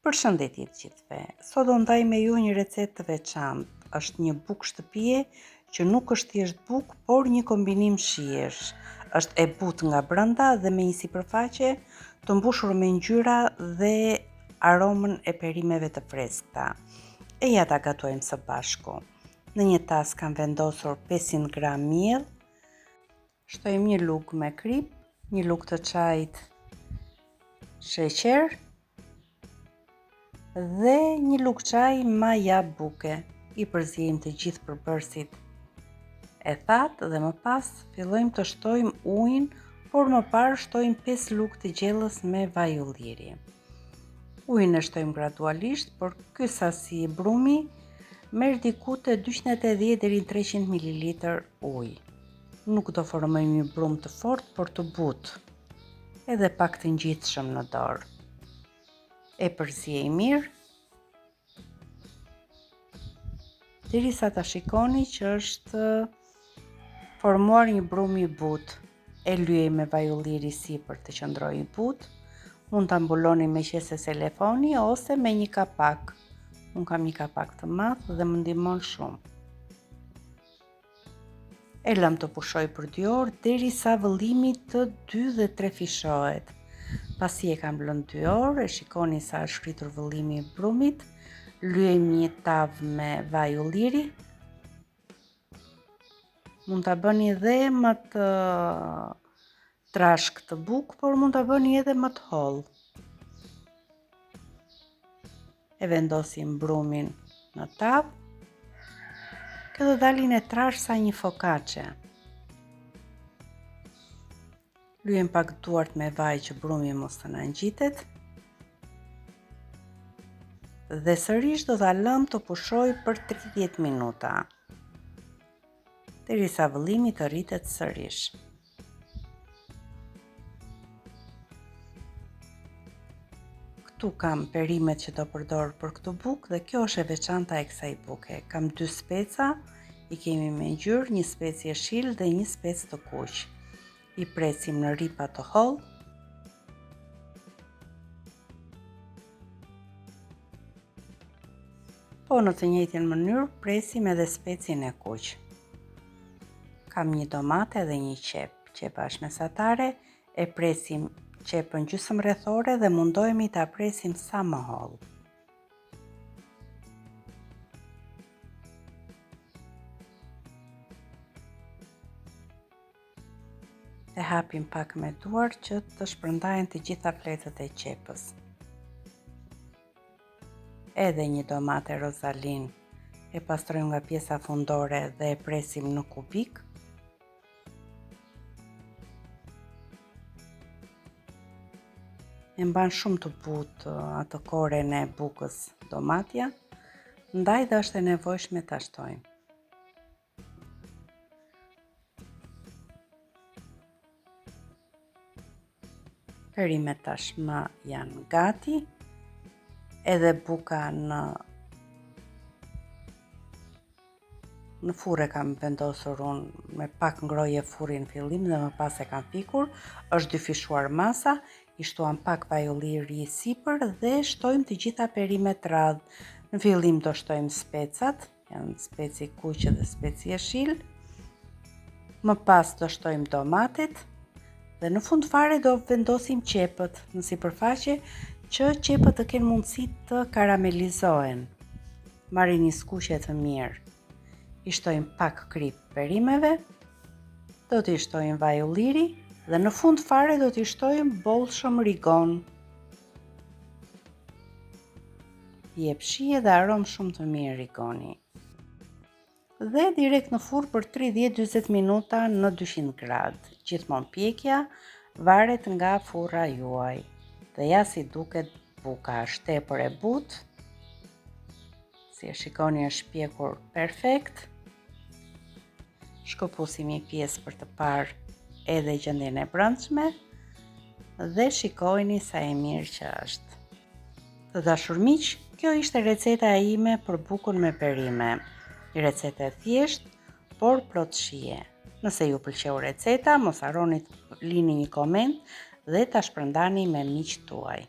Përshëndetje të gjithëve. Sot do ndaj me ju një recetë të veçantë. Është një bukë shtëpie që nuk është thjesht bukë, por një kombinim shijesh. Është e butë nga brenda dhe me një sipërfaqe të mbushur me ngjyra dhe aromën e perimeve të freskëta. E ja ta gatuajmë së bashku. Në një tas kam vendosur 500 gram miell. Shtojmë një lugë me krip, një lugë të çajit sheqer dhe një lugë çaj maja buke. I përziejmë të gjithë përbërësit e thatë dhe më pas fillojmë të shtojmë ujin, por më parë shtojmë 5 lugë të gjellës me vaj ulliri. Ujin e shtojmë gradualisht, por ky sasi i brumi merr diku te 280 deri në 300 ml ujë. Nuk do formojmë një brum të fortë, por të butë, edhe pak të ngjitshëm në dorë. E përziej mirë, derisa ta shikoni që është formuar një brum i butë. E lyej me vaj ulliri sipër të qëndrojë i butë. Mund ta mbuloni me qese selefoni ose me një kapak. Unë kam një kapak të madh dhe më ndihmon shumë. E lëm të pushoj për 2 orë derisa vëllimi të 2 dhe 3 fishohet. Pasi e kam lënë 2 orë, e shikoni sa është shkritur vëllimi i brumit. Lyejmë një tavë me vaj ulliri. Mund ta bëni edhe më të trashk të bukë, por mund ta bëni edhe më të hollë. E vendosim brumin në tavë. Kjo do dalin e trash sa një focaccia. Lyejmë pak duart me vaj që brumi mos të na ngjitet. Dhe sërish do ta lëm të pushoj për 30 minuta, derisa vëllimi të rritet sërish. Këtu kam perimet që do përdor për këtë bukë dhe kjo është e veçanta e kësaj buke. Kam 2 speca, i kemi me ngjyrë, një specë jeshil dhe një specë të kuq. I presim në ripa të hollë. Po në të njëjtën mënyrë presim edhe specin e kuq. Kam një domate dhe një qep. Qepa është mesatare, e presim qepën gjysmë rrethore dhe mundohemi ta presim sa më hollë. E hapim pak me duar që të shpërndahen të gjitha fletët e qepës. Edhe një domate rozalin e pastrojmë nga pjesa fundore dhe e presim në kubik. E mban shumë të butë atë koren e bukës domatja, ndaj dhe është e nevojshme ta shtojmë. Perimet tashmë janë gati. Edhe buka në furrë kam vendosur unë me pak ngroje furri në fillim dhe më pas e kam fikur. Është dyfishuar masa, i shtuam pak vaj ulliri sipër dhe shtojmë të gjitha perimet radh. Në fillim do shtojmë specat, janë speci kuq dhe speci jeshil. Më pas do shtojmë domatet dhe në fund fare do vendosim qepët në sipërfaqe që qepët të kenë mundësi të karamelizohen. Marrin një skuqe të mirë. I shtojmë pak krip perimeve, do t'i shtojmë vaj ulliri dhe në fund fare do t'i shtojmë bollshëm rigon. Jep shije dhe aromë shumë të mirë rigoni. Dhe direkt në furrë për 30-40 minuta në 200 gradë. Gjithmonë pjekja varet nga furra juaj. Dhe ja si duket buka, është tepër e butë. Si e shikoni është pjekur perfekt. Shkëpusim një pjesë për të parë edhe gjendjen e brendshme dhe shikojeni sa e mirë që është. Të dashur miq, kjo ishte receta ime për bukën me perime. Një recetë e thjeshtë, por plot shije. Nëse ju pëlqeu receta, mos harroni të lini një koment dhe ta shpërndani me miqtë tuaj.